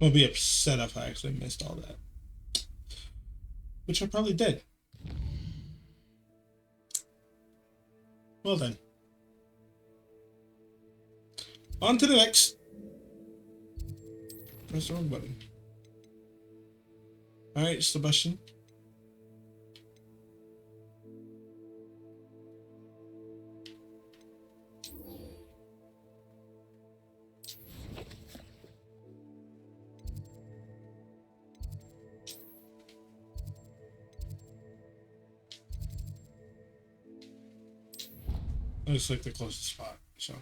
I'll be upset if I actually missed all that. Which I probably did. Well then. On to the next. Press the wrong button. Alright, Sebastian. Looks like the closest spot, so.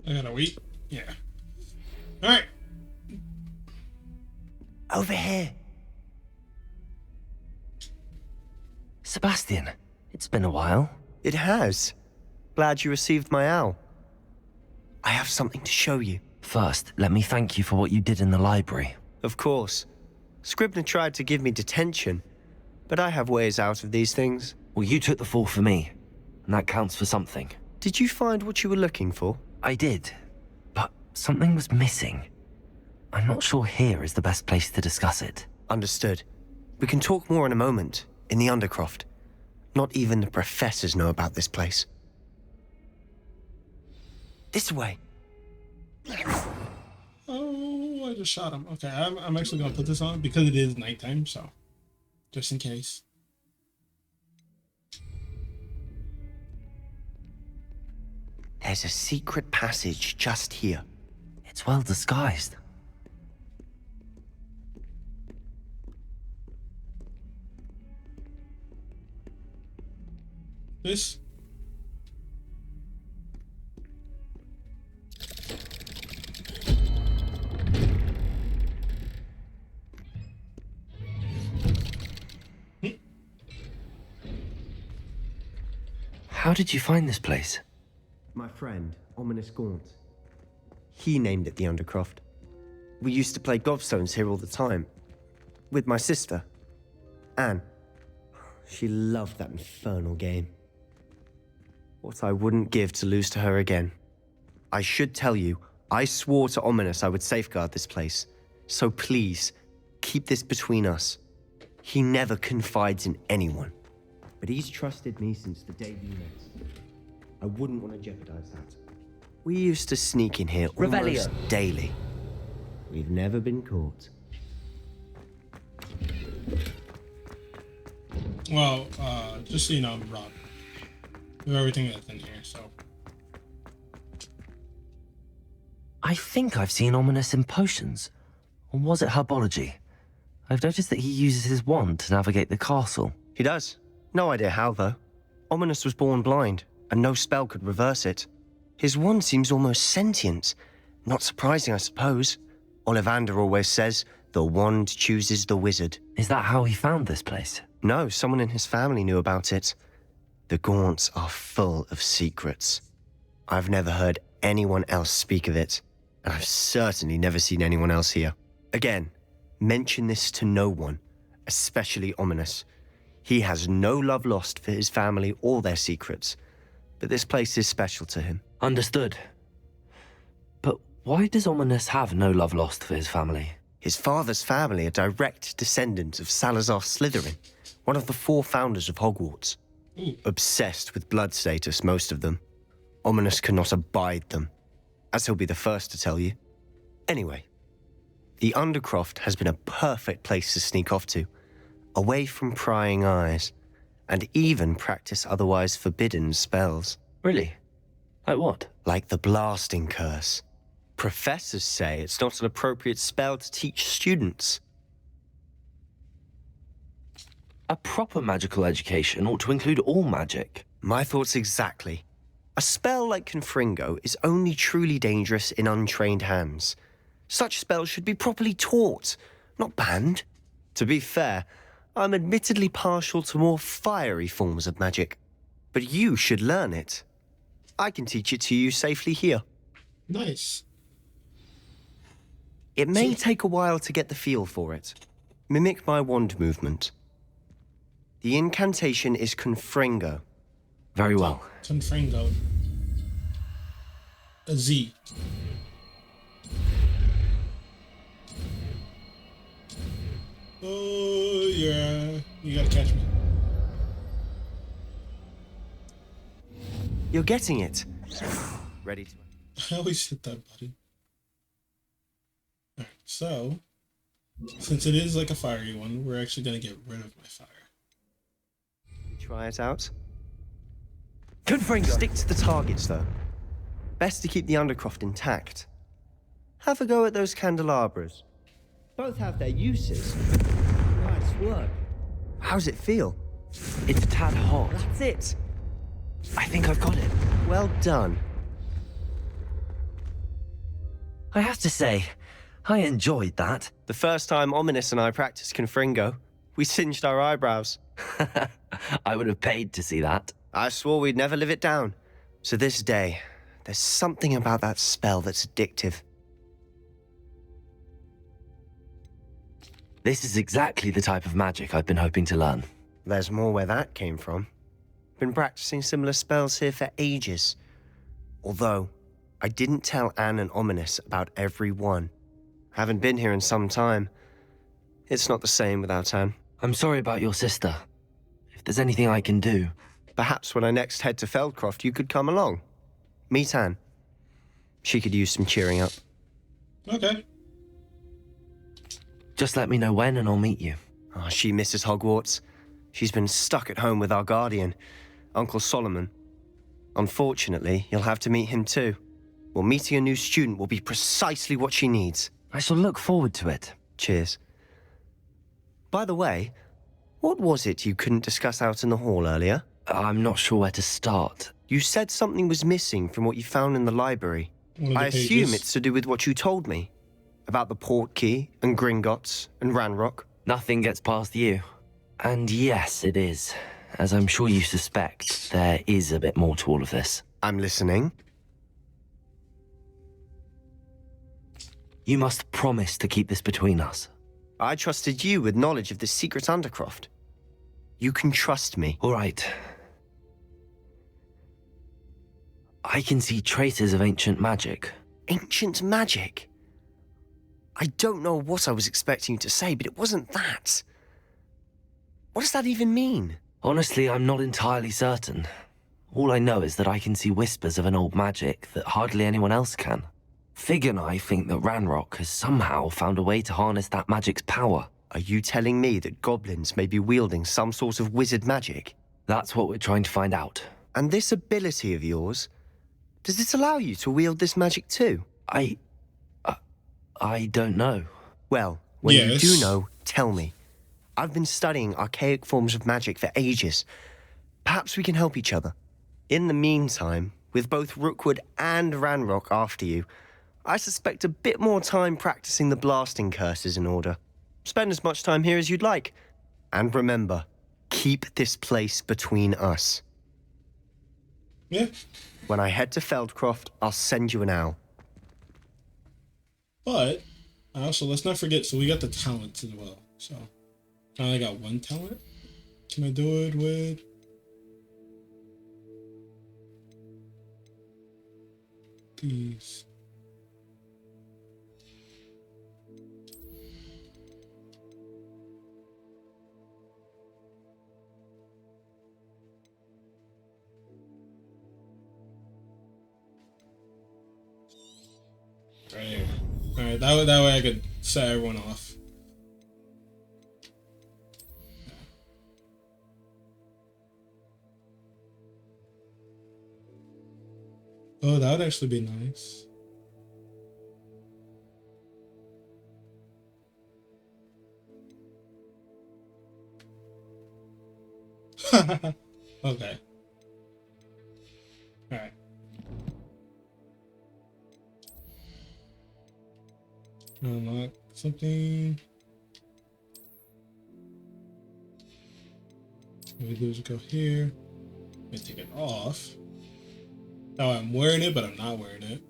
I gotta wait. Yeah. All right. Over here. Sebastian, it's been a while. It has. Glad you received my owl. I have something to show you. First, let me thank you for what you did in the library. Of course. Scribner tried to give me detention, but I have ways out of these things. Well, you took the fall for me, and that counts for something. Did you find what you were looking for? I did, but something was missing. I'm not sure here is the best place to discuss it. Understood. We can talk more in a moment, in the Undercroft. Not even the professors know about this place. This way. Oh, I just shot him. Okay, I'm actually gonna put this on because it is nighttime, so just in case. There's a secret passage just here. It's well disguised. This. How did you find this place? My friend, Ominous Gaunt. He named it the Undercroft. We used to play gobstones here all the time. With my sister, Anne. She loved that infernal game. What I wouldn't give to lose to her again. I should tell you, I swore to Ominous I would safeguard this place. So please, keep this between us. He never confides in anyone. But he's trusted me since the day we met. I wouldn't want to jeopardize that. We used to sneak in here almost daily. We've never been caught. Well, just so you know, I'm Rob. Of everything that's in here, so. I think I've seen Ominous in potions. Or was it herbology? I've noticed that he uses his wand to navigate the castle. He does. No idea how, though. Ominous was born blind, and no spell could reverse it. His wand seems almost sentient. Not surprising, I suppose. Ollivander always says, the wand chooses the wizard. Is that how he found this place? No, someone in his family knew about it. The Gaunts are full of secrets. I've never heard anyone else speak of it, and I've certainly never seen anyone else here. Again, mention this to no one, especially Ominous. He has no love lost for his family or their secrets, but this place is special to him. Understood. But why does Ominous have no love lost for his family? His father's family are direct descendants of Salazar Slytherin, one of the 4 founders of Hogwarts. Obsessed with blood status, most of them. Ominous cannot abide them, as he'll be the first to tell you. Anyway, the Undercroft has been a perfect place to sneak off to, away from prying eyes, and even practice otherwise forbidden spells. Really? Like what? Like the blasting curse. Professors say it's not an appropriate spell to teach students. A proper magical education ought to include all magic. My thoughts exactly. A spell like Confringo is only truly dangerous in untrained hands. Such spells should be properly taught, not banned. To be fair, I'm admittedly partial to more fiery forms of magic. But you should learn it. I can teach it to you safely here. Nice. It may So- take a while to get the feel for it. Mimic my wand movement. The incantation is Confringo. Very well. Confringo. A Z. Oh, yeah. You gotta catch me. You're getting it. Ready to... I always hit that button. Alright, so, since it is like a fiery one, we're actually gonna get rid of my fire. Try it out. Confringo. Stick to the targets, though. Best to keep the Undercroft intact. Have a go at those candelabras. Both have their uses. Nice work. How's it feel? It's a tad hot. That's it. I think I've got it. Well done. I have to say, I enjoyed that. The first time Ominous and I practiced Confringo, we singed our eyebrows. I would have paid to see that. I swore we'd never live it down. So this day, there's something about that spell that's addictive. This is exactly the type of magic I've been hoping to learn. There's more where that came from. Been practicing similar spells here for ages. Although, I didn't tell Anne and Ominous about every one. Haven't been here in some time. It's not the same without Anne. I'm sorry about your sister. If there's anything I can do... Perhaps when I next head to Feldcroft, you could come along. Meet Anne. She could use some cheering up. Okay. Just let me know when and I'll meet you. Oh, she misses Hogwarts. She's been stuck at home with our guardian, Uncle Solomon. Unfortunately, you'll have to meet him too. Well, meeting a new student will be precisely what she needs. I shall look forward to it. Cheers. By the way, what was it you couldn't discuss out in the hall earlier? I'm not sure where to start. You said something was missing from what you found in the library. One of the I assume pages. it's to do with what you told me. About the port key, and Gringotts, and Ranrock. Nothing gets past you. And yes, it is. As I'm sure you suspect, there is a bit more to all of this. I'm listening. You must promise to keep this between us. I trusted you with knowledge of the secret Undercroft. You can trust me. All right. I can see traces of ancient magic. Ancient magic? I don't know what I was expecting you to say, but it wasn't that. What does that even mean? Honestly, I'm not entirely certain. All I know is that I can see whispers of an old magic that hardly anyone else can. Fig and I think that Ranrock has somehow found a way to harness that magic's power. Are you telling me that goblins may be wielding some sort of wizard magic? That's what we're trying to find out. And this ability of yours, does it allow you to wield this magic too? I don't know. Well, when Yes. you do know, tell me. I've been studying archaic forms of magic for ages. Perhaps we can help each other. In the meantime, with both Rookwood and Ranrock after you, I suspect a bit more time practicing the blasting curses in order. Spend as much time here as you'd like. And remember, keep this place between us. Yeah. When I head to Feldcroft, I'll send you an owl. But also, let's not forget, so we got the talents as well. So I only got one talent. Can I do it with these? Right here. Alright, that way I could set everyone off. Oh, that would actually be nice. Okay. Alright. Unlock something. What we do is go here. Let me take it off. Now I'm wearing it, but I'm not wearing it.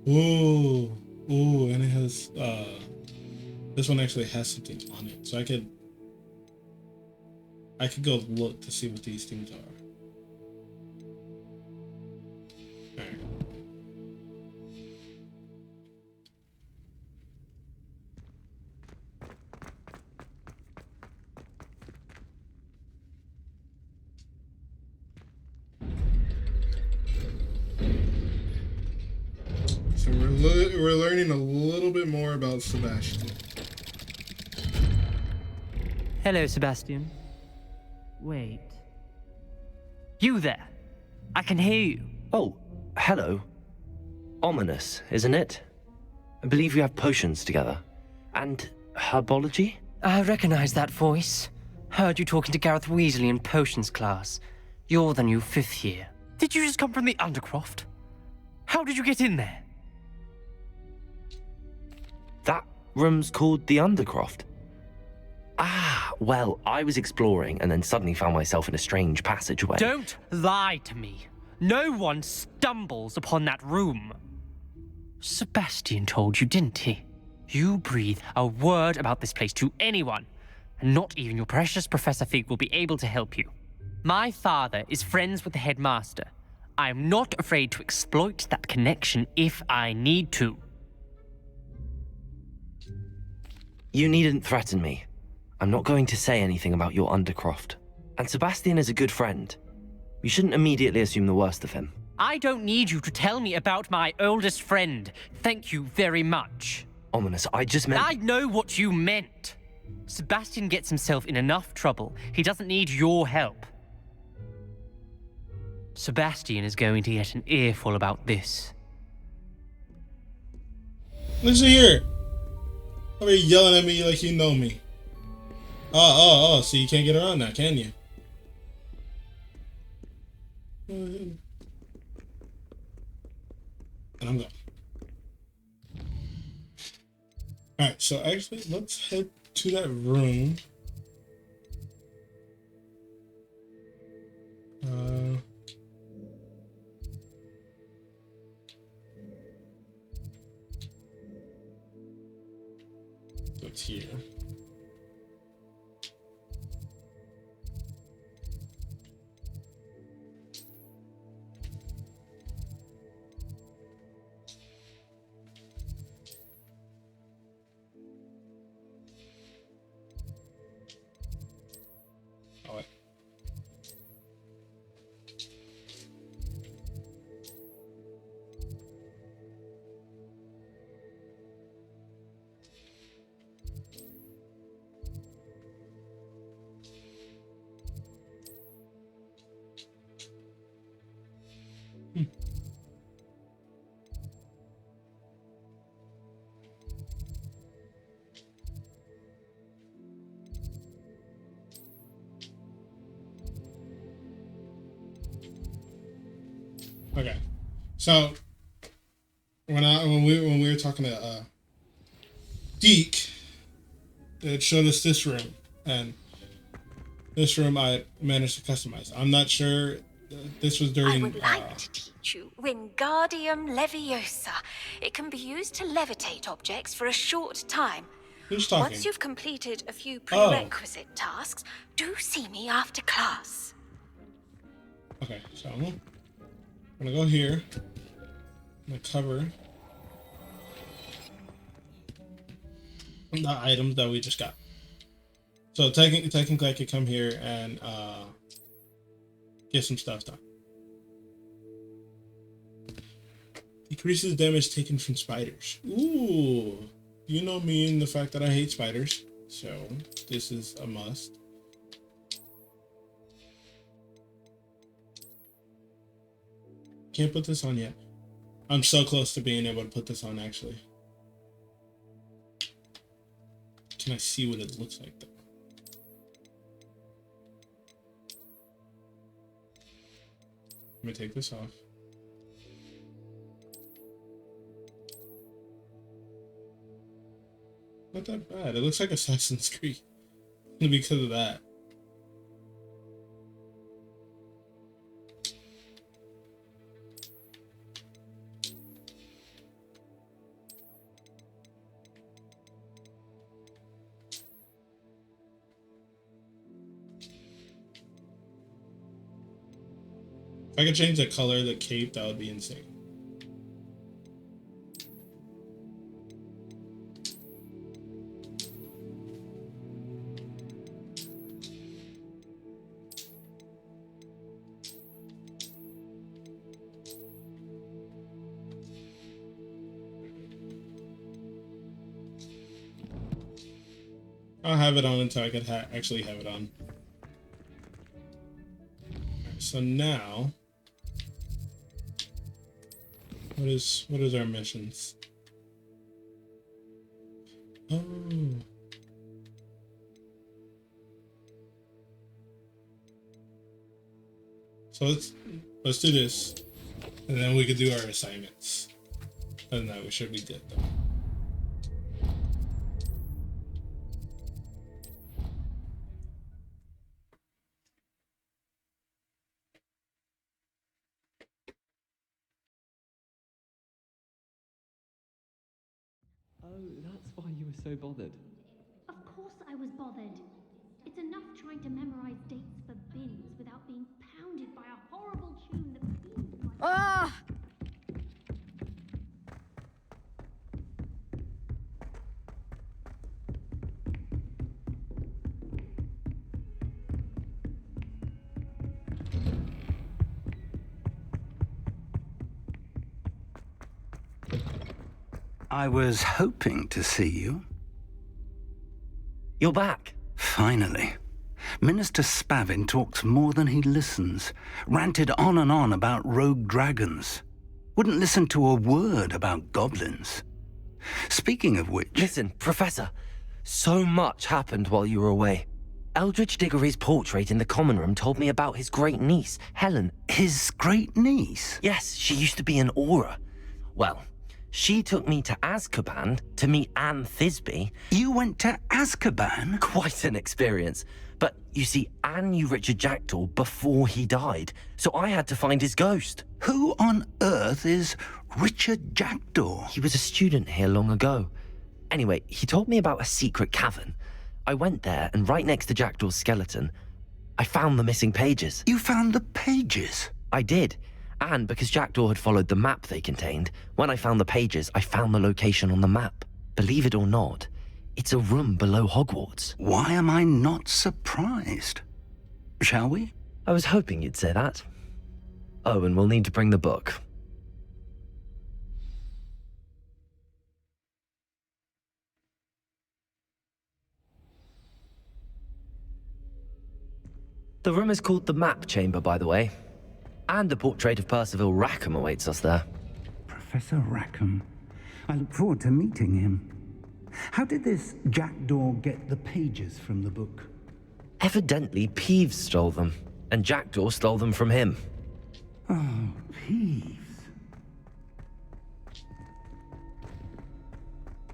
Ooh. Ooh, and it has this one actually has something on it. So I could go look to see what these things are. Alright. So we're learning a little bit more about Sebastian. Hello, Sebastian. Wait. You there? I can hear you. Oh, hello. Ominous, isn't it? I believe we have potions together. And herbology? I recognize that voice. Heard you talking to Gareth Weasley in potions class. You're the new 5th year. Did you just come from the Undercroft? How did you get in there? That room's called the Undercroft. Ah, well, I was exploring and then suddenly found myself in a strange passageway. Don't lie to me. No one stumbles upon that room. Sebastian told you, didn't he? You breathe a word about this place to anyone, and not even your precious Professor Fig will be able to help you. My father is friends with the headmaster. I am not afraid to exploit that connection if I need to. You needn't threaten me. I'm not going to say anything about your Undercroft. And Sebastian is a good friend. You shouldn't immediately assume the worst of him. I don't need you to tell me about my oldest friend. Thank you very much. Ominous, I just meant... I know what you meant. Sebastian gets himself in enough trouble. He doesn't need your help. Sebastian is going to get an earful about this. Listen here. Why are you yelling at me like you know me? Oh, so you can't get around that, can you? And I'm gone. Alright, so actually, let's head to that room. What's here? Oh, okay. So when we were talking to Deke, it showed us this room, and this room I managed to customize. I'm not sure. This was during. I would like to teach you Wingardium Leviosa. It can be used to levitate objects for a short time. Who's talking? Once you've completed a few prerequisite tasks, do see me after class. Okay, so I'm gonna go here. I'm gonna cover the items that we just got. So technically I could come here and get some stuff done. Decreases damage taken from spiders. Ooh, you know me and the fact that I hate spiders, so this is a must. Can't put this on yet. I'm so close to being able to put this on, actually. Can I see what it looks like, though? Let me take this off. not that bad. It looks like Assassin's Creed because of that. If I could change the color of the cape, that would be insane. I'll have it on until I could actually have it on. Alright, so now, what is our missions? Oh. So let's do this, and then we could do our assignments. Other than that, we should be good though. Oh, that's why you were so bothered. Of course I was bothered. It's enough trying to memorize dates for bins without being pounded by a horrible tune that feels like... Ah! I was hoping to see you. You're back. Finally. Minister Spavin talks more than he listens. Ranted on and on about rogue dragons. Wouldn't listen to a word about goblins. Speaking of which... Listen, Professor. So much happened while you were away. Eldridge Diggory's portrait in the common room told me about his great niece, Helen. His great niece? Yes, she used to be an Auror. Well, she took me to Azkaban to meet Anne Thisbe. You went to Azkaban? Quite an experience. But you see, Anne knew Richard Jackdaw before he died, so I had to find his ghost. Who on earth is Richard Jackdaw? He was a student here long ago. Anyway, he told me about a secret cavern. I went there, and right next to Jackdaw's skeleton, I found the missing pages. You found the pages? I did. And because Jackdaw had followed the map they contained, when I found the pages, I found the location on the map. Believe it or not, it's a room below Hogwarts. Why am I not surprised? Shall we? I was hoping you'd say that. Oh, and we'll need to bring the book. The room is called the Map Chamber, by the way. And a portrait of Percival Rackham awaits us there. Professor Rackham. I look forward to meeting him. How did this Jackdaw get the pages from the book? Evidently, Peeves stole them, and Jackdaw stole them from him. Oh, Peeves.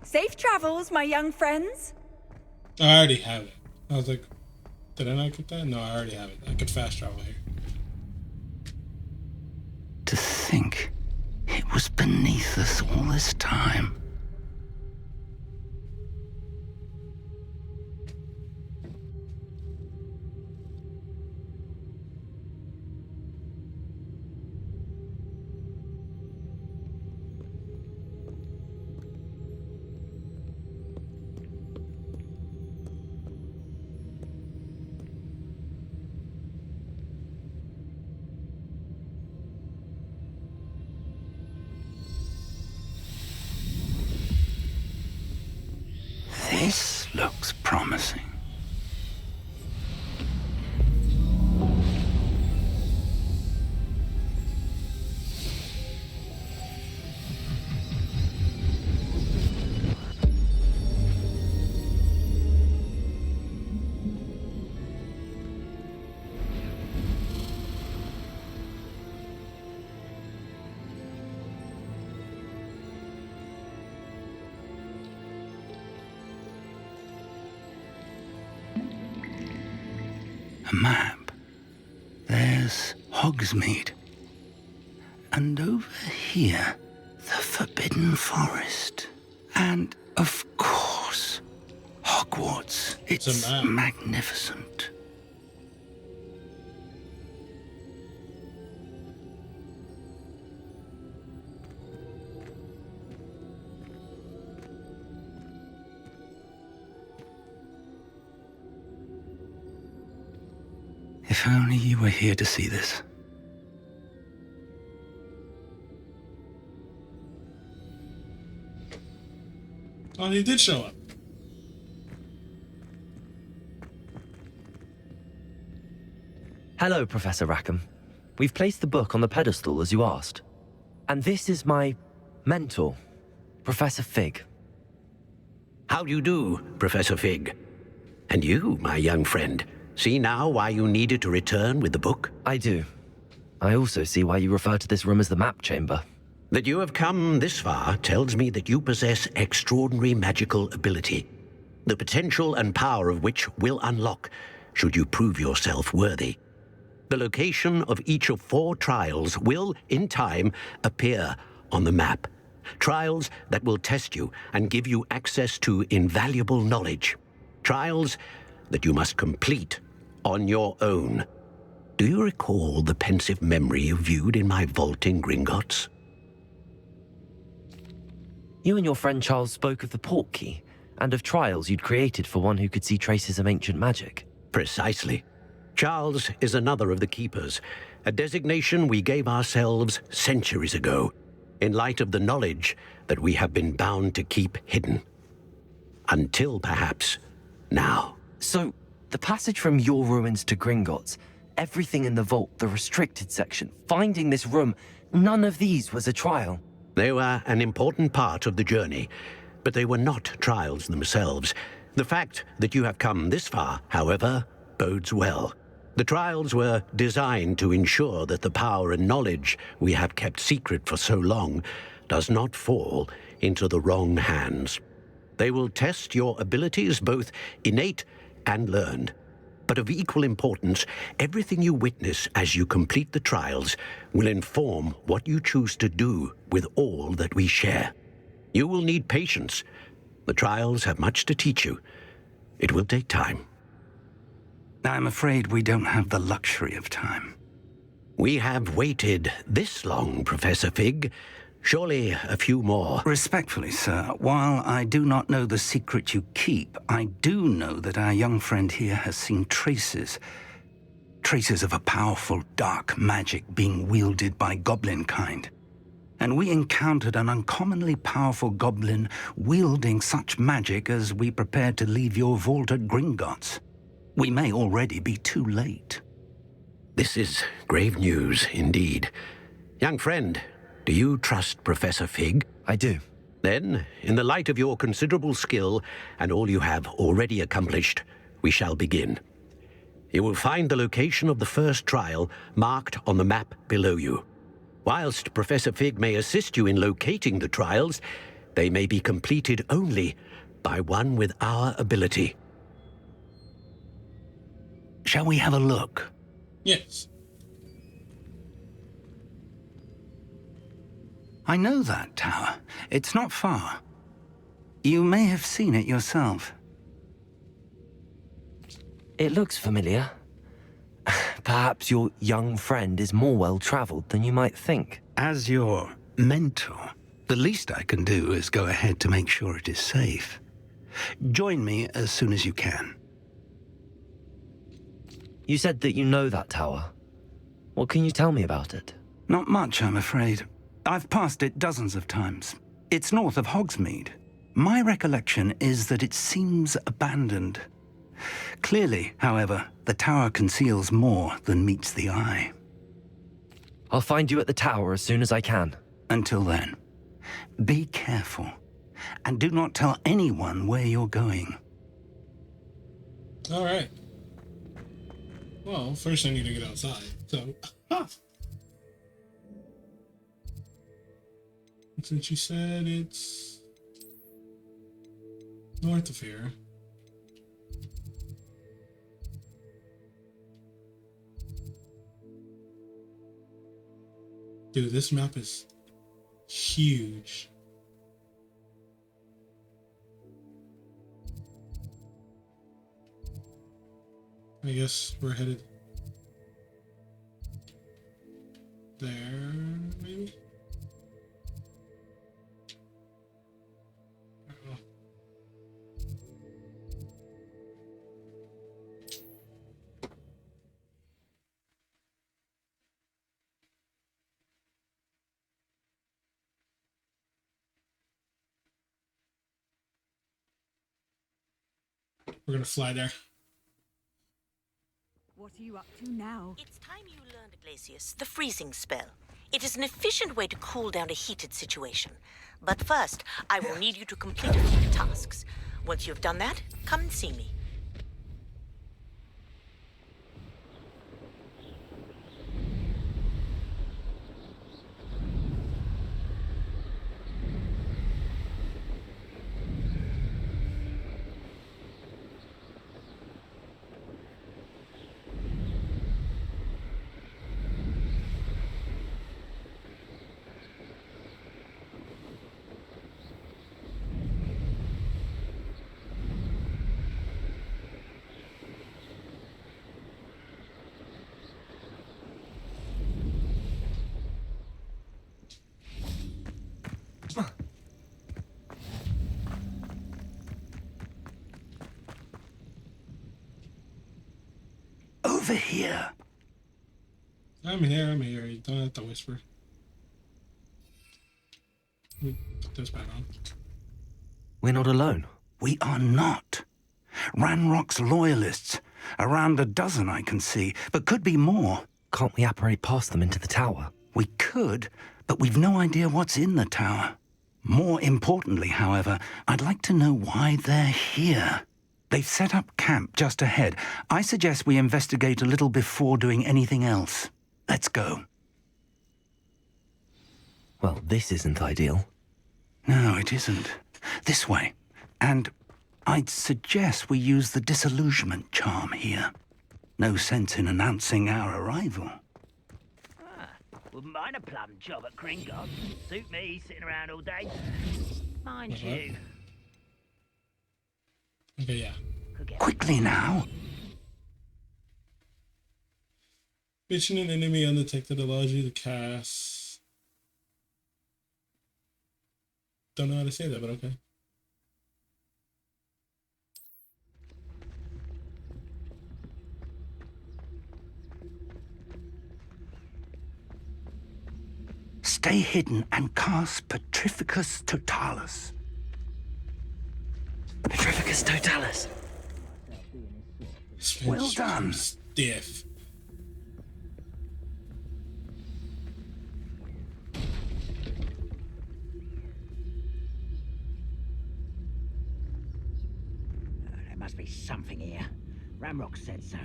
Safe travels, my young friends. I already have it. I was like, did I not get that? No, I already have it. I could fast travel here. To think it was beneath us all this time. This looks promising. A map. There's Hogsmeade. And over here, the Forbidden Forest. And, of course, Hogwarts. It's magnificent. If only you were here to see this. Oh, he did show up. Hello, Professor Rackham. We've placed the book on the pedestal as you asked. And this is my mentor, Professor Fig. How do you do, Professor Fig? And you, my young friend, see now why you needed to return with the book? I do. I also see why you refer to this room as the map chamber. That you have come this far tells me that you possess extraordinary magical ability, the potential and power of which will unlock should you prove yourself worthy. The location of each of 4 trials will, in time, appear on the map. Trials that will test you and give you access to invaluable knowledge. Trials that you must complete on your own. Do you recall the pensive memory you viewed in my vault in Gringotts? You and your friend Charles spoke of the portkey and of trials you'd created for one who could see traces of ancient magic. Precisely. Charles is another of the Keepers, a designation we gave ourselves centuries ago, in light of the knowledge that we have been bound to keep hidden. Until, perhaps, now. So, the passage from your ruins to Gringotts, everything in the vault, the restricted section, finding this room, none of these was a trial. They were an important part of the journey, but they were not trials themselves. The fact that you have come this far, however, bodes well. The trials were designed to ensure that the power and knowledge we have kept secret for so long does not fall into the wrong hands. They will test your abilities, both innate and learned. But of equal importance, everything you witness as you complete the trials will inform what you choose to do with all that we share. You will need patience. The trials have much to teach you. It will take time. I'm afraid we don't have the luxury of time. We have waited this long, Professor Fig. Surely a few more. Respectfully, sir, while I do not know the secret you keep, I do know that our young friend here has seen traces of a powerful dark magic being wielded by goblin kind. And we encountered an uncommonly powerful goblin wielding such magic as we prepared to leave your vault at Gringotts. We may already be too late. This is grave news indeed. Young friend, do you trust Professor Fig? I do. Then, in the light of your considerable skill and all you have already accomplished, we shall begin. You will find the location of the first trial marked on the map below you. Whilst Professor Fig may assist you in locating the trials, they may be completed only by one with our ability. Shall we have a look? Yes. I know that tower. It's not far. You may have seen it yourself. It looks familiar. Perhaps your young friend is more well-traveled than you might think. As your mentor, the least I can do is go ahead to make sure it is safe. Join me as soon as you can. You said that you know that tower. What can you tell me about it? Not much, I'm afraid. I've passed it dozens of times. It's north of Hogsmeade. My recollection is that it seems abandoned. Clearly, however, the tower conceals more than meets the eye. I'll find you at the tower as soon as I can. Until then, be careful, and do not tell anyone where you're going. All right. Well, first I need to get outside. So, since you said it's north of here. Dude, this map is huge. I guess we're headed there, maybe? I don't know. We're gonna fly there. What are you up to now? It's time you learned, Glacius, the freezing spell. It is an efficient way to cool down a heated situation. But first, I will need you to complete a few tasks. Once you've done that, come and see me. Over here. I'm here. You don't have to whisper. Put this back on. We're not alone. We are not. Ranrock's loyalists. Around a dozen I can see, but could be more. Can't we apparate past them into the tower? We could, but we've no idea what's in the tower. More importantly, however, I'd like to know why they're here. They've set up camp just ahead. I suggest we investigate a little before doing anything else. Let's go. Well, this isn't ideal. No, it isn't. This way. And I'd suggest we use the disillusionment charm here. No sense in announcing our arrival. Wouldn't mind a plum job at Gringotts. Suit me, sitting around all day. Mind you. Okay, yeah. Quickly now. Bitching an enemy undetected allows you to cast. Don't know how to say that, but okay. Stay hidden and cast Petrificus Totalis. Petrificus Totalis. Well done. Stiff. There must be something here. Ramrock said so.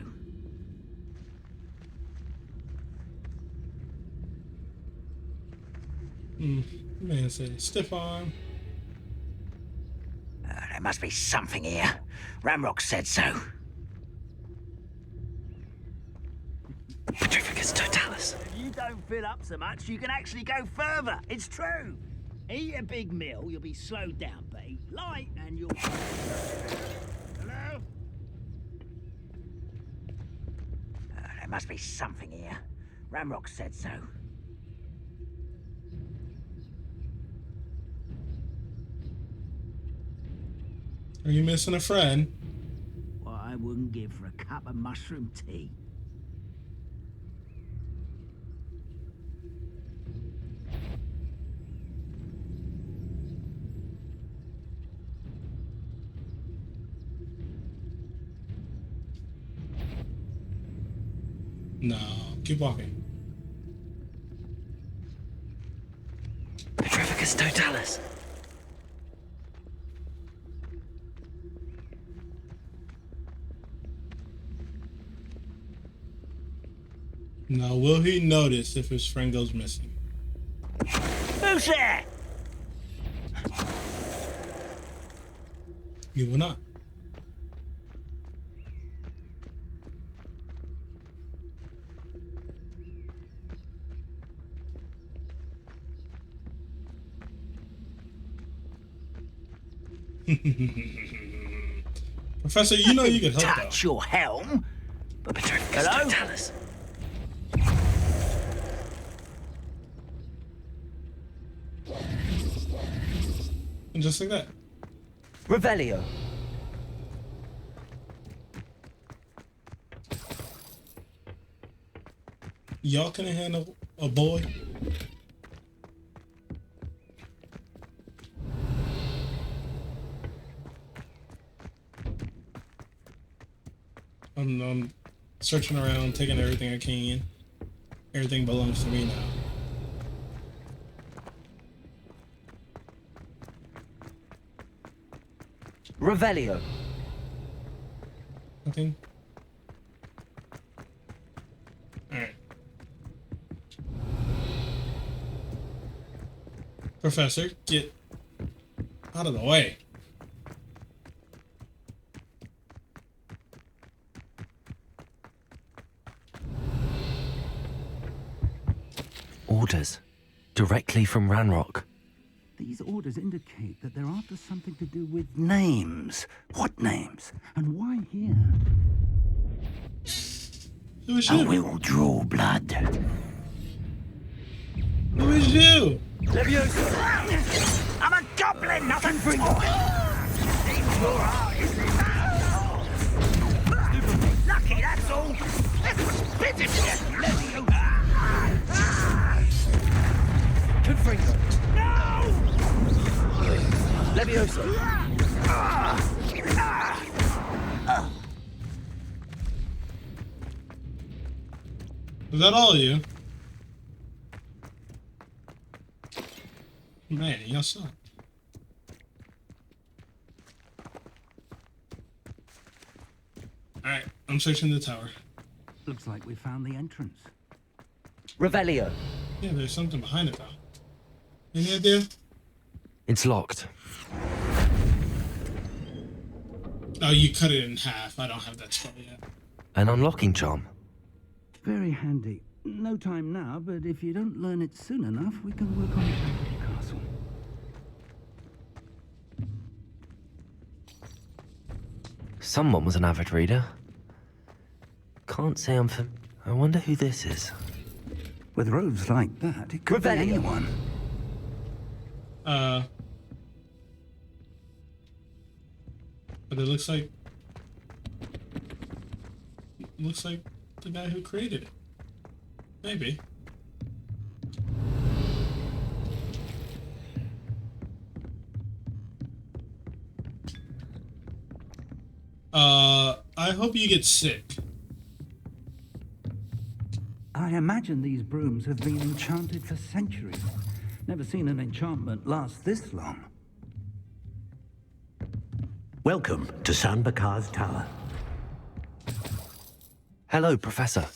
Man said stiff arm. There must be something here. Ramrock said so. Petrificus Totalis. If you don't fill up so much, you can actually go further. It's true. Eat a big meal, you'll be slowed down, but eat light and you'll... Hello? There must be something here. Ramrock said so. Are you missing a friend? What I wouldn't give for a cup of mushroom tea. No, keep walking. Petrificus Totalis. Now, will he notice if his friend goes missing? Who's there? You will not. Professor, you know you could help though. Touch your helm. Hello? Tell us. And just like that. Revelio. Y'all can handle a boy. I'm searching around, taking everything I can. Everything belongs to me now. Revelio. Nothing. Alright. Professor, get out of the way. Orders. Directly from Ranrock. These orders indicate that they're after something to do with names. What names? And why here? Who is I you? will draw blood. Who is you? Leviosa! I'm a goblin, nothing for you. Lucky, that's all. Let's spit him to death, Leviosa! Confringo. No! Leviosa. Is that all of you? Man, y'all suck. Alright, I'm searching the tower. Looks like we found the entrance. Revelio. Yeah, there's something behind it though. Any idea? It's locked. Oh, you cut it in half. I don't have that spell yet. An unlocking charm. Very handy. No time now, but if you don't learn it soon enough, we can work on it back at the castle. Someone was an avid reader. Can't say I'm I wonder who this is. With robes like that, it could be anyone. But it looks like the guy who created it. Maybe. I hope you get sick. I imagine these brooms have been enchanted for centuries. Never seen an enchantment last this long. Welcome to San Bakar's Tower. Hello, Professor.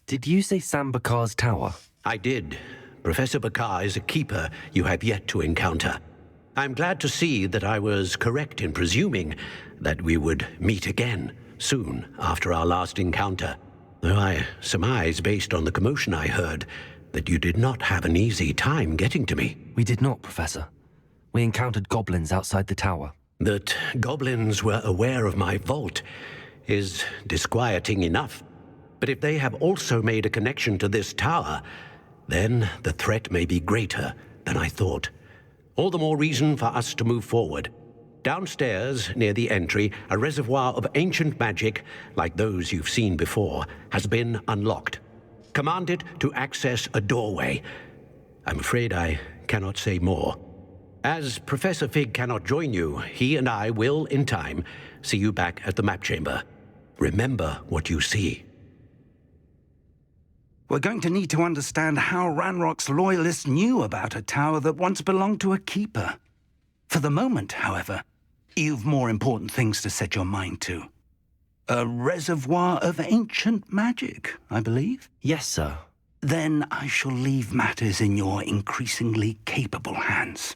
Did you say Sam Bakar's tower? I did. Professor Bakar is a keeper you have yet to encounter. I'm glad to see that I was correct in presuming that we would meet again soon after our last encounter. Though I surmise, based on the commotion I heard, that you did not have an easy time getting to me. We did not, Professor. We encountered goblins outside the tower. That goblins were aware of my vault is disquieting enough. But if they have also made a connection to this tower, then the threat may be greater than I thought. All the more reason for us to move forward. Downstairs, near the entry, a reservoir of ancient magic, like those you've seen before, has been unlocked. Command it to access a doorway. I'm afraid I cannot say more. As Professor Fig cannot join you, he and I will, in time, see you back at the map chamber. Remember what you see. We're going to need to understand how Ranrock's loyalists knew about a tower that once belonged to a keeper. For the moment, however, you've more important things to set your mind to. A reservoir of ancient magic, I believe? Yes, sir. Then I shall leave matters in your increasingly capable hands.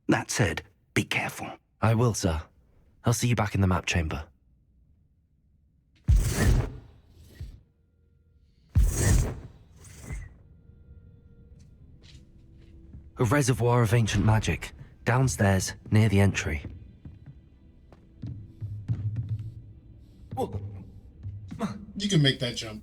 That said, be careful. I will, sir. I'll see you back in the map chamber. A reservoir of ancient magic, downstairs, near the entry. You can make that jump.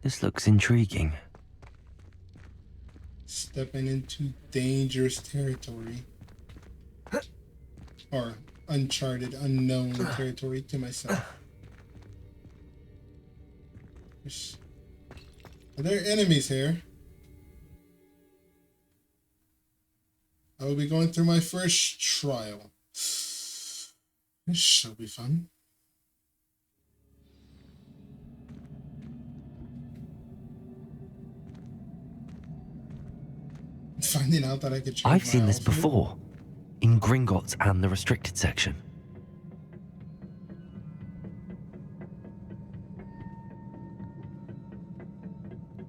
This looks intriguing. Stepping into dangerous territory. Or uncharted, unknown territory to myself. Are there enemies here? I will be going through my first trial. This shall be fun. Finding out that I could change I've my seen this outfit. before, in Gringotts and the restricted section.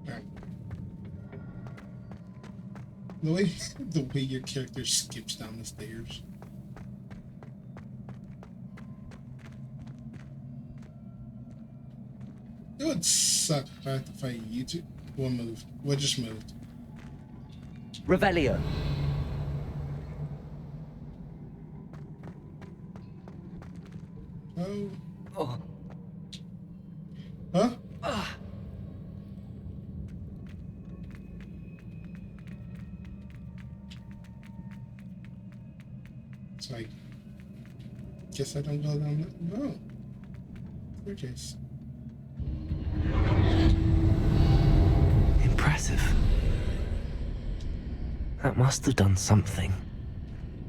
Right. The way your character skips down the stairs. It would suck if I had to fight you two. What moved? What just moved? Revelio. Oh. Oh. Huh? It's like, guess I don't go down that. No. Gorgeous. Impressive. That must have done something.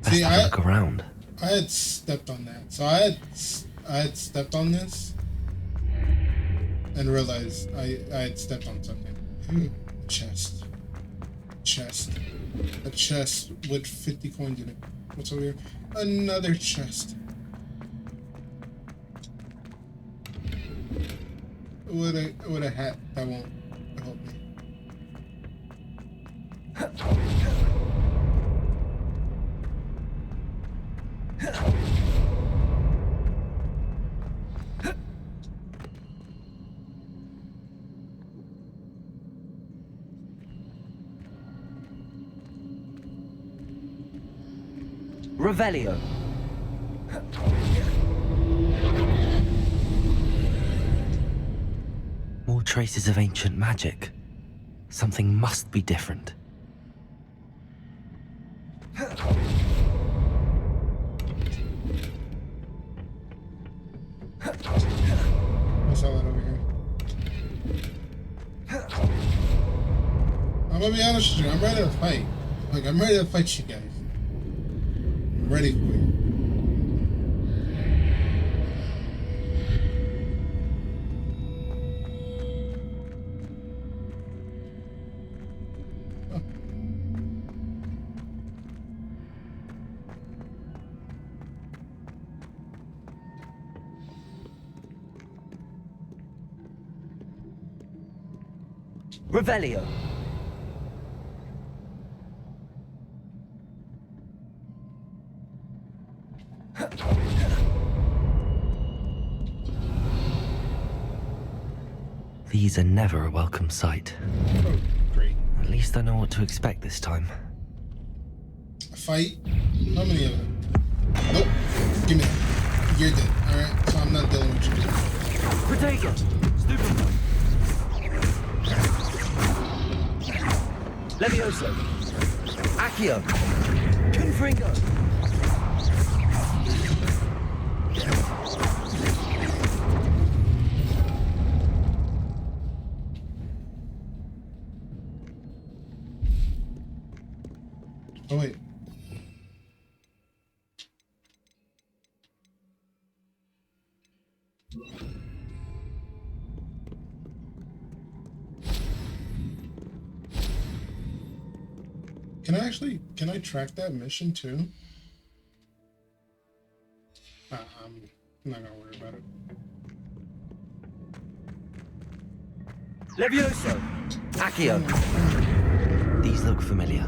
Best See, have a look around. I had stepped on that. So I had stepped on this and realized I had stepped on something. Chest. A chest with 50 coins in it. What's over here? Another chest. With a hat that won't help me. Revelio. More traces of ancient magic. Something must be different. What's all that over here? I'm gonna be honest with you, I'm ready to fight. Like, I'm ready to fight you guys. I'm ready for you. Revelio. These are never a welcome sight. Oh, great. At least I know what to expect this time. A fight? How many of them? Nope. Give me that. You're dead, alright? So I'm not dealing with you. Protego. Stupid. Levioso. Accio. Confringo. Oh, wait. Can I track that mission too? I'm not gonna worry about it. Levioso. Accio. These look familiar.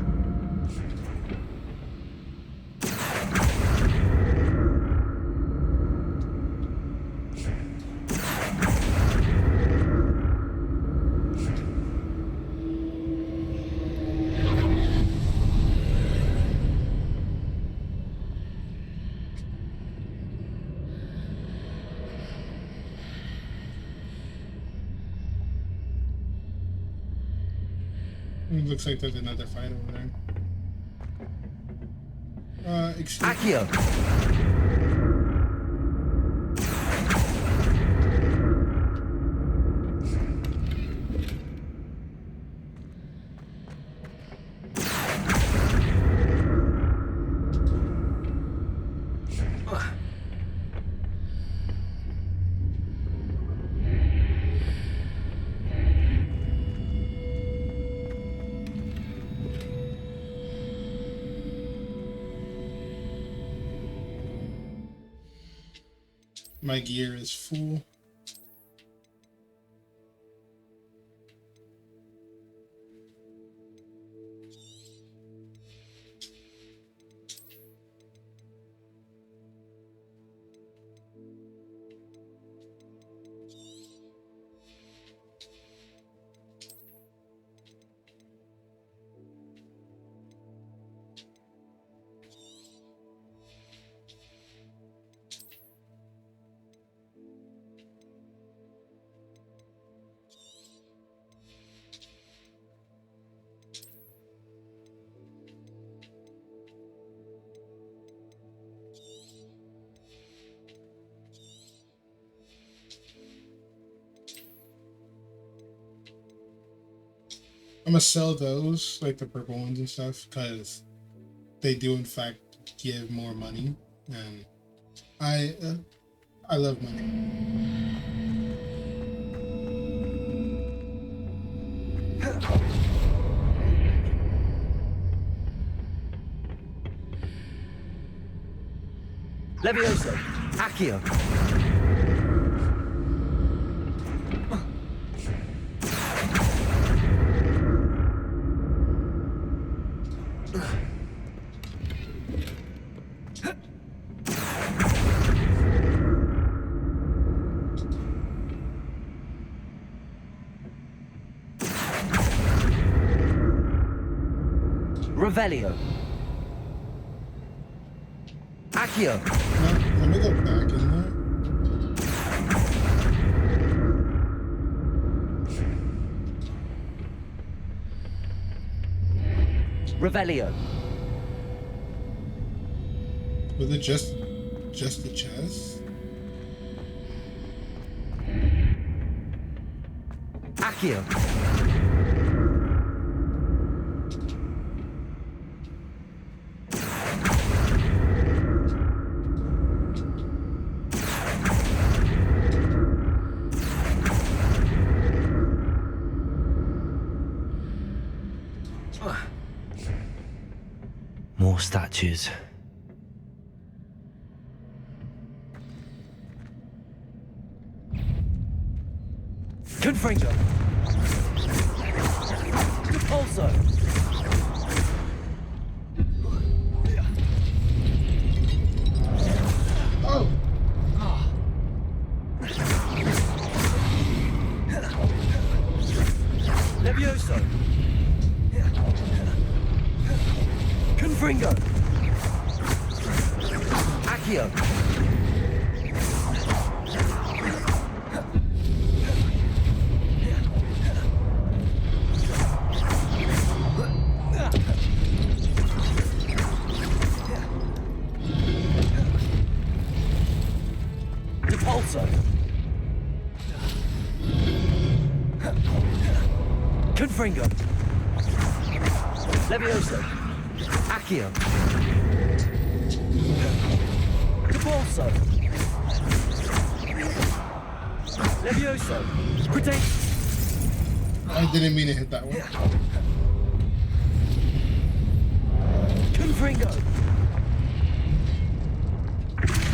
It looks like there's another fight over there. Excuse me. Accio! My gear is full. I'm gonna sell those, like the purple ones and stuff, because they do in fact give more money, and I love money. Levioso! Accio! Revelio! Accio! Now, let me go back in there. Revelio! Was it just the chest? Accio! More statues. Confringo! Repulso! Oh! Levioso! Confringo! Accio! Repulso! Confringo! Levioso! Accio! Repulso! Levioso! Protect! I didn't mean to hit that one. Confringo!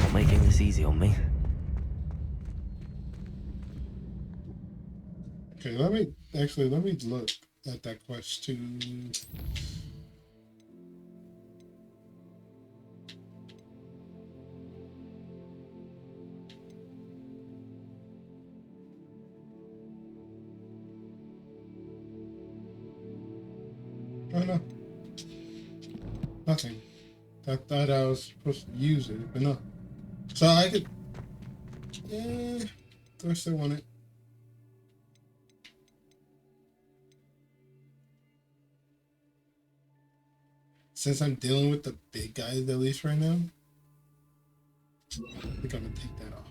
Not making this easy on me. Okay, let me look at that quest too. Oh no. Nothing. Thought I was supposed to use it, but no. So I could... Yeah, do I still want it? since I'm dealing with the big guys at least right now, I think I'm gonna take that off.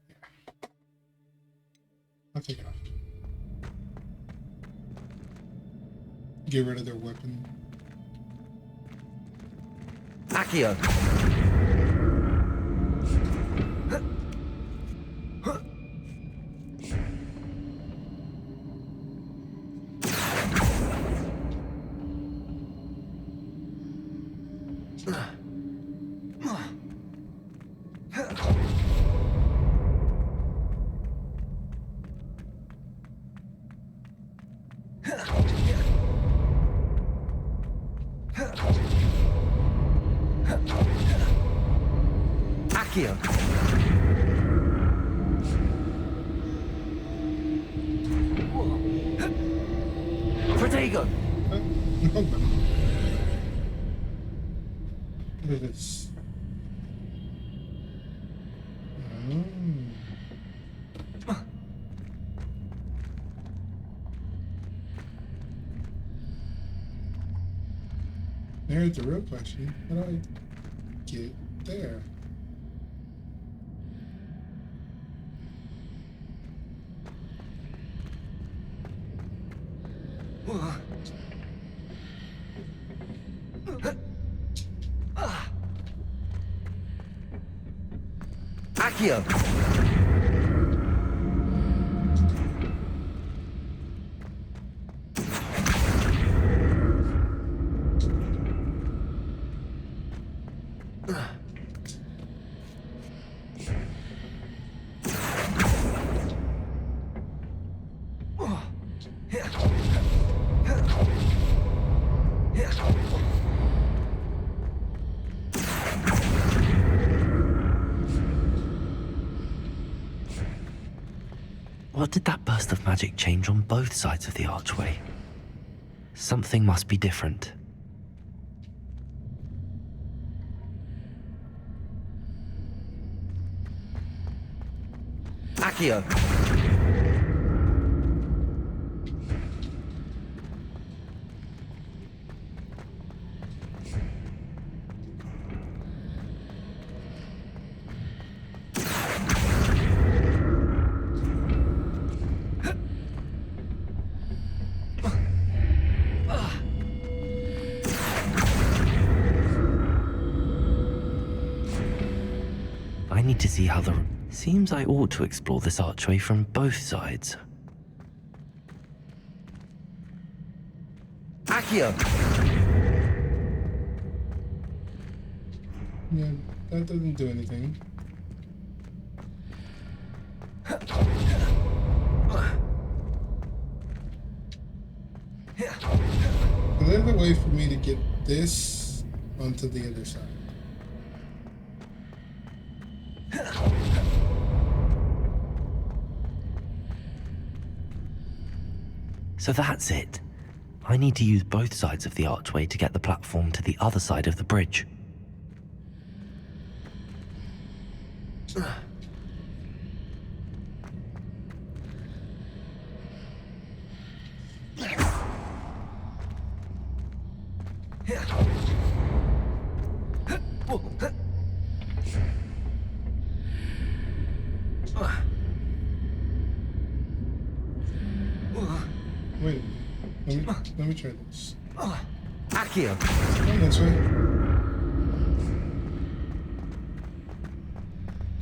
Yeah. I'll take it off. Get rid of their weapon. Accio! Accio! Protego! Look at this. There's the real question. How do I get there? Accio! What did that burst of magic change on both sides of the archway? Something must be different. Accio! I need to see how the... Seems I ought to explore this archway from both sides. Accio! Yeah, that doesn't do anything. So there's a way for me to get this onto the other side. So that's it. I need to use both sides of the archway to get the platform to the other side of the bridge. Wait, let me try this. Accio! Come this way.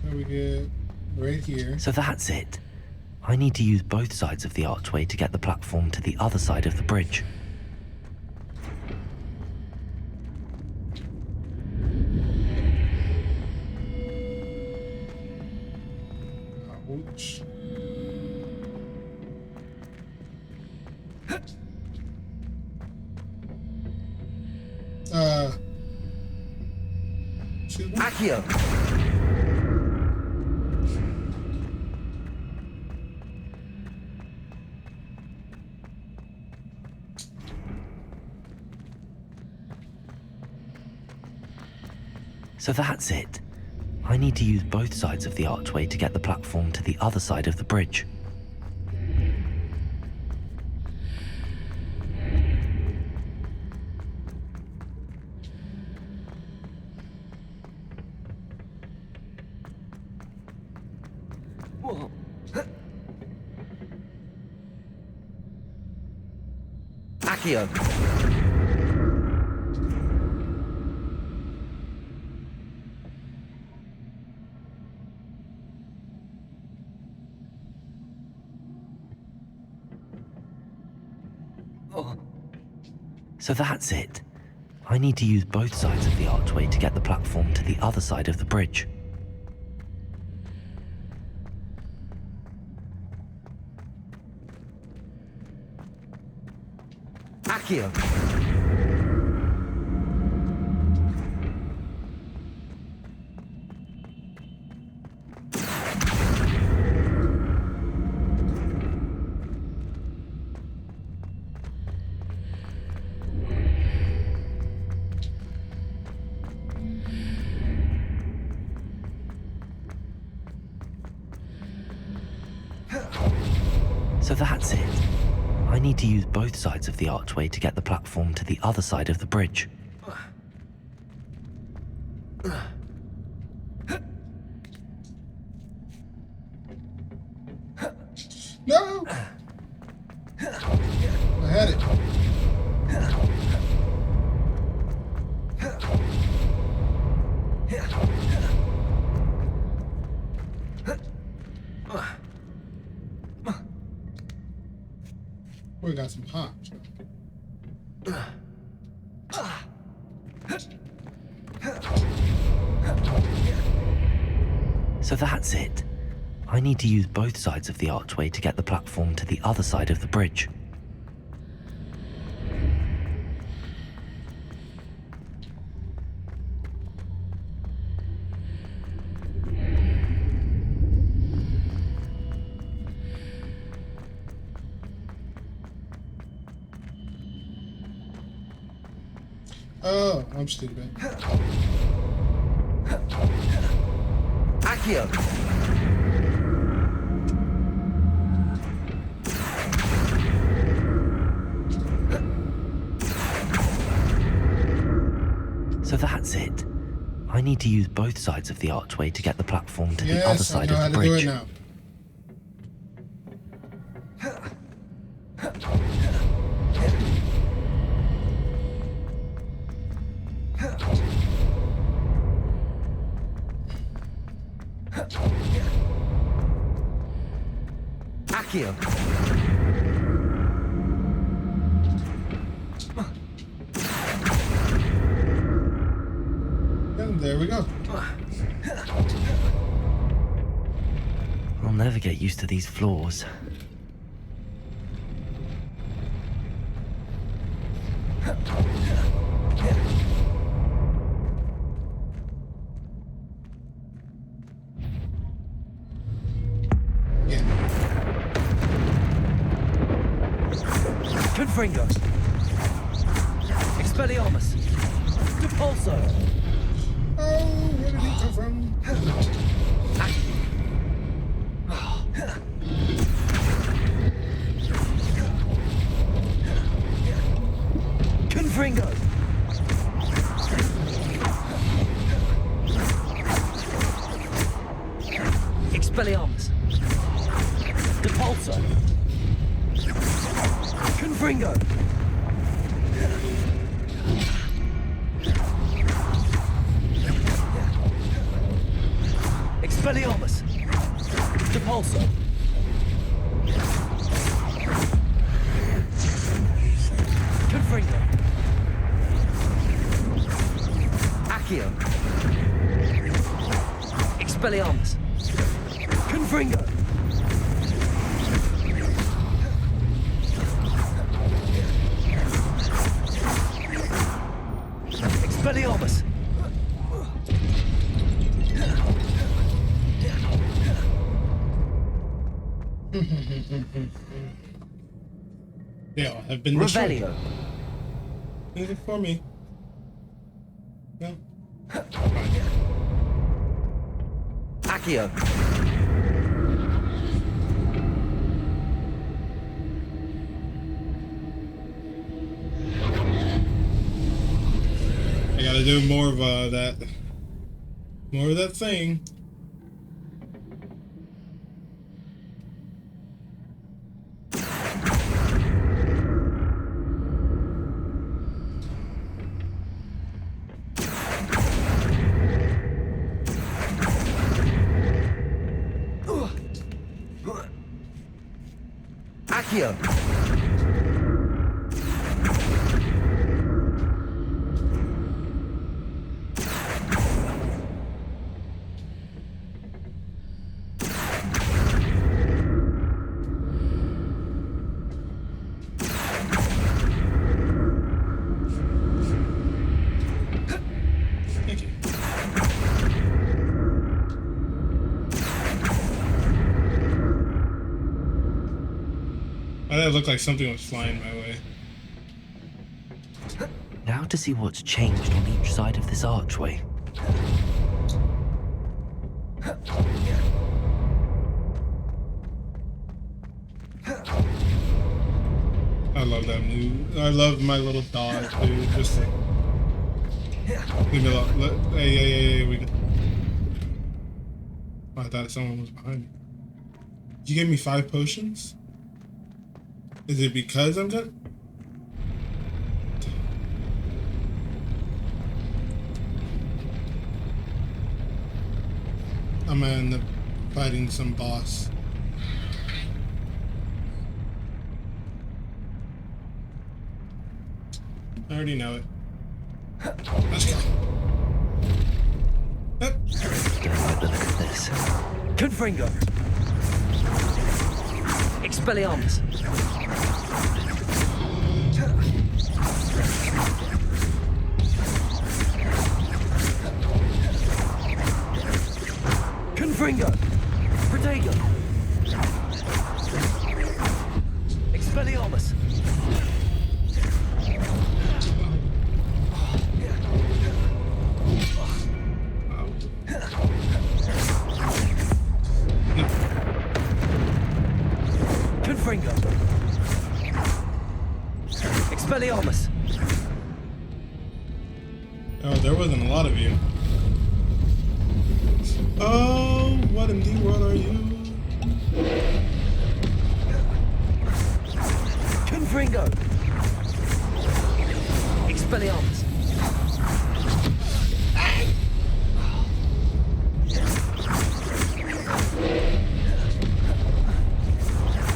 So we get right here. So that's it. I need to use both sides of the archway to get the platform to the other side of the bridge. Ouch. Accio! So that's it. I need to use both sides of the archway to get the platform to the other side of the bridge. Accio. So that's it. I need to use both sides of the archway to get the platform to the other side of the bridge. Accio. So that's it. I need to use both sides of the archway to get the platform to the other side of the bridge. No! I had it. We got some hops. So that's it. I need to use both sides of the archway to get the platform to the other side of the bridge. Oh, I'm stupid. Accio. So that's it. I need to use both sides of the archway to get the platform to the other side of the bridge. Do it now. Accio. And there we go. I'll never get used to these floors. Confringo. Expelliarmus. Depulso. Oh, where did he come from? Confringo. Expelliarmus. Depulso. Confringo. Expelliarmus. Depulso. Confringo. Accio. Expelliarmus. Confringo. Expelliarmus. They all have been destroyed. Revelio. Anything for me? No. Accio. I gotta do more of that. More of that thing. Accio. Thank you. Why did it look like something was flying my way? Now to see what's changed on each side of this archway. I love that move. I love my little dog, dude. Just like, leave me alone. Hey, we. Oh, I thought someone was behind me. You gave me 5 potions? Is it because I'm good? I'm gonna end up fighting some boss. I already know it. Let's go. Yep. Don't like the look of this. Confringo. Expelliarmus. Confringo. Protego. Expelliarmus. Confringo. Expelliarmus. Oh, there wasn't a lot of you. Oh, what in the world are you? Confringo. Expelliarmus.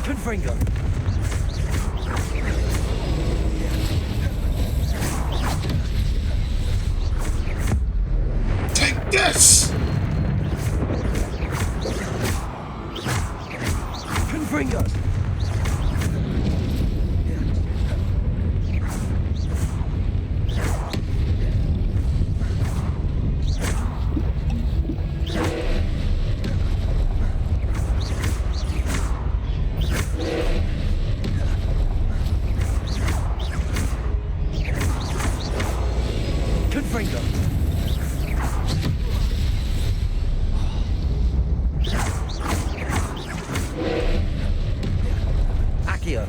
Confringo. Take this! Confringo. Confringo. Accio.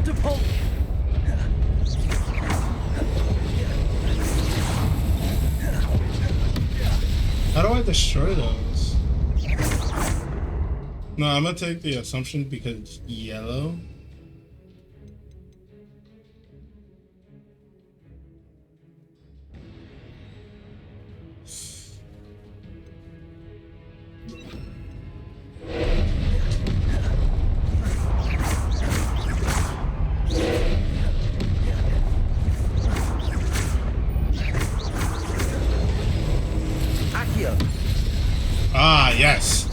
Depol. How do I destroy those? No, I'm gonna take the assumption because it's yellow. Accio. Ah, yes.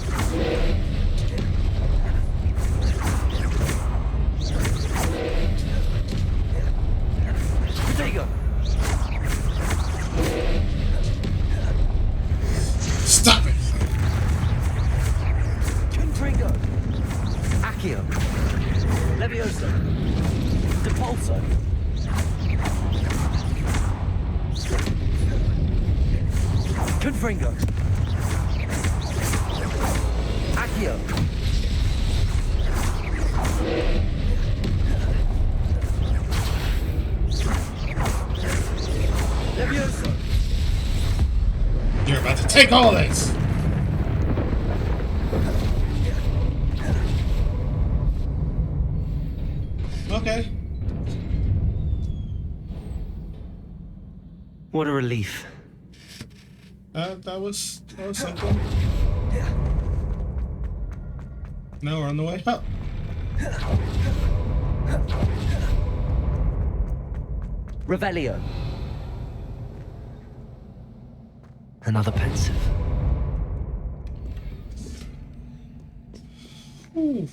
Protego. Stop it! Confringo. Accio. Levioso. Depulso. Confringo. Accio. Levioso. You're about to take all this! Okay. What a relief. That was something. Now we're on the way up. Revelio. Another pensive. Ooh.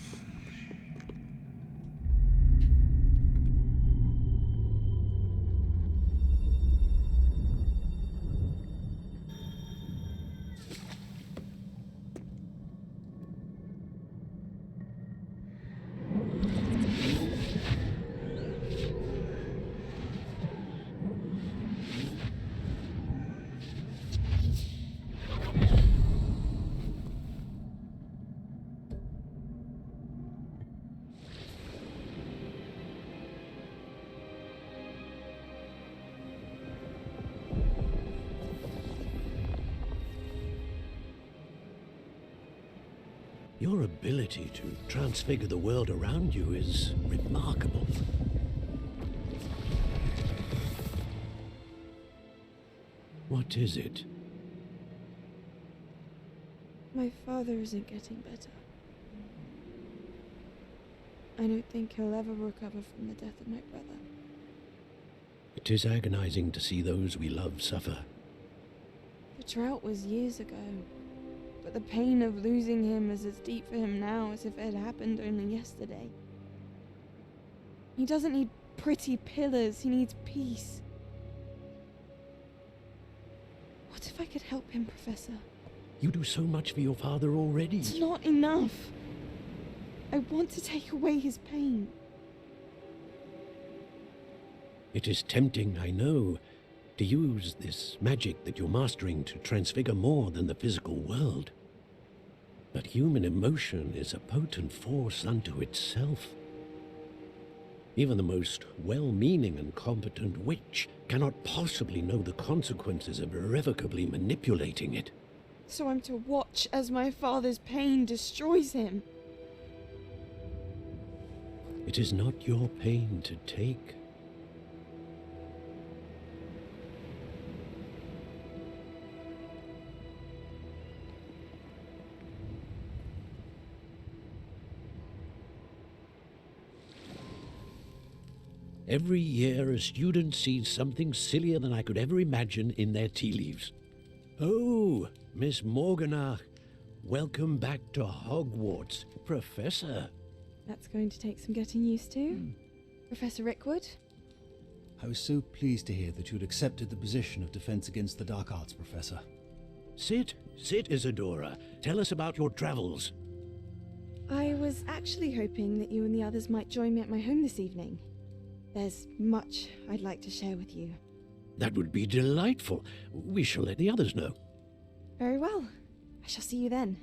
Your ability to transfigure the world around you is remarkable. What is it? My father isn't getting better. I don't think he'll ever recover from the death of my brother. It is agonizing to see those we love suffer. The drought was years ago, but the pain of losing him is as deep for him now as if it had happened only yesterday. He doesn't need pretty pillars, he needs peace. What if I could help him, Professor? You do so much for your father already. It's not enough. I want to take away his pain. It is tempting, I know, to use this magic that you're mastering to transfigure more than the physical world. But human emotion is a potent force unto itself. Even the most well-meaning and competent witch cannot possibly know the consequences of irrevocably manipulating it. So I'm to watch as my father's pain destroys him. It is not your pain to take. Every year, a student sees something sillier than I could ever imagine in their tea leaves. Oh, Miss Morganach, welcome back to Hogwarts, Professor. That's going to take some getting used to. Professor Rickwood? I was so pleased to hear that you'd accepted the position of Defense Against the Dark Arts, Professor. Sit, Isadora. Tell us about your travels. I was actually hoping that you and the others might join me at my home this evening. There's much I'd like to share with you. That would be delightful. We shall let the others know. Very well. I shall see you then.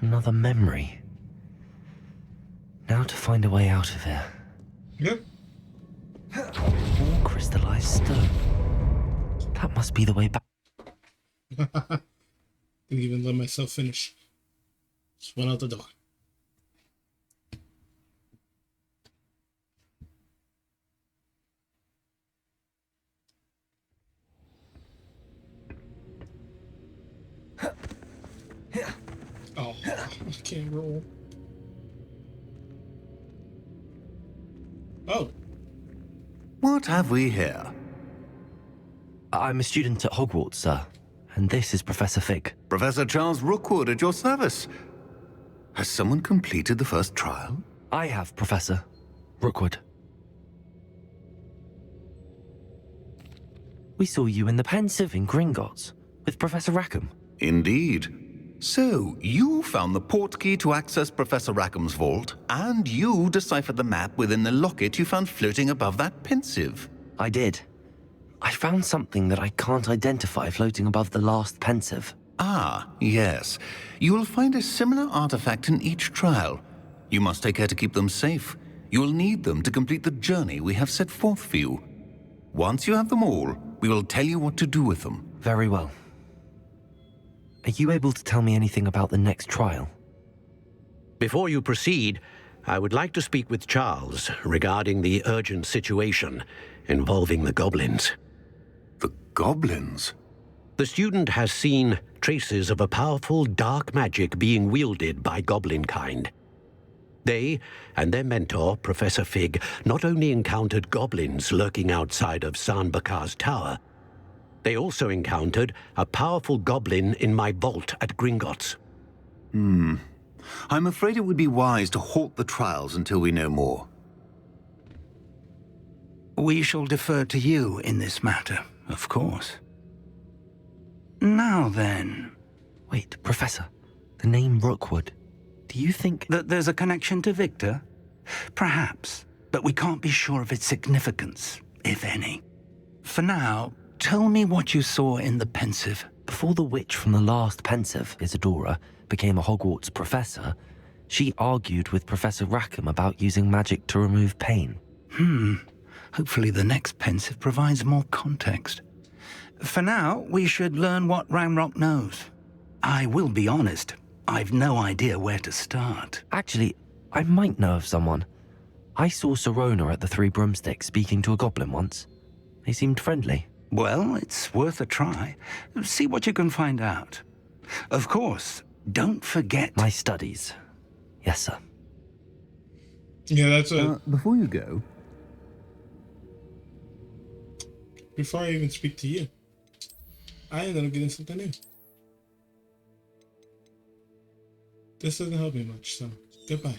Another memory. Now to find a way out of here. Yep. More crystallized stone. That must be the way back. Didn't even let myself finish. Just went out the door. Oh, I can't roll. Oh. What have we here? I'm a student at Hogwarts, sir. And this is Professor Fig. Professor Charles Rookwood at your service. Has someone completed the first trial? I have, Professor Rookwood. We saw you in the Pensive in Gringotts with Professor Rackham. Indeed. So, you found the portkey to access Professor Rackham's vault, and you deciphered the map within the locket you found floating above that Pensive. I did. I found something that I can't identify floating above the last Pensive. Ah, yes. You will find a similar artifact in each trial. You must take care to keep them safe. You will need them to complete the journey we have set forth for you. Once you have them all, we will tell you what to do with them. Very well. Are you able to tell me anything about the next trial? Before you proceed, I would like to speak with Charles regarding the urgent situation involving the goblins. The goblins? The student has seen traces of a powerful dark magic being wielded by goblin kind. They and their mentor, Professor Fig, not only encountered goblins lurking outside of San Bakar's tower, they also encountered a powerful goblin in my vault at Gringotts. I'm afraid it would be wise to halt the trials until we know more. We shall defer to you in this matter, of course. Now then... Wait, Professor. The name Rookwood. Do you think... that there's a connection to Victor? Perhaps, but we can't be sure of its significance, if any. For now, tell me what you saw in the Pensive. Before the witch from the last Pensive, Isadora, became a Hogwarts professor, she argued with Professor Rackham about using magic to remove pain. Hopefully the next Pensive provides more context. For now, we should learn what Ranrock knows. I will be honest, I've no idea where to start. Actually, I might know of someone. I saw Sirona at the Three Broomsticks speaking to a goblin once. They seemed friendly. Well, it's worth a try. See what you can find out. Of course, don't forget... my studies. Yes, sir. Yeah, that's a... Before you go... Before I even speak to you, I ended up getting something new. This doesn't help me much, so goodbye.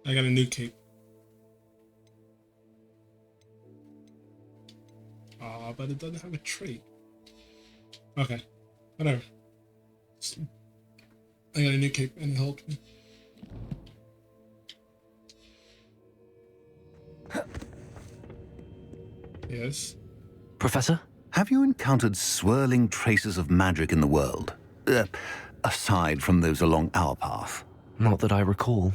I got a new cape. But it doesn't have a trait. Okay, whatever. I got a new cape and it helped me. Yes? Professor? Have you encountered swirling traces of magic in the world? Aside from those along our path? Not that I recall.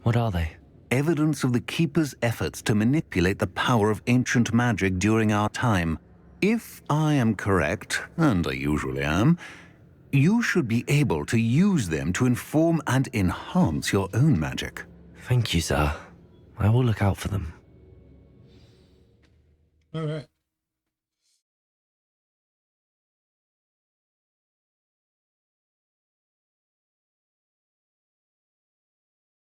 What are they? Evidence of the Keeper's efforts to manipulate the power of ancient magic during our time. If I am correct, and I usually am, you should be able to use them to inform and enhance your own magic. Thank you, sir. I will look out for them. All right.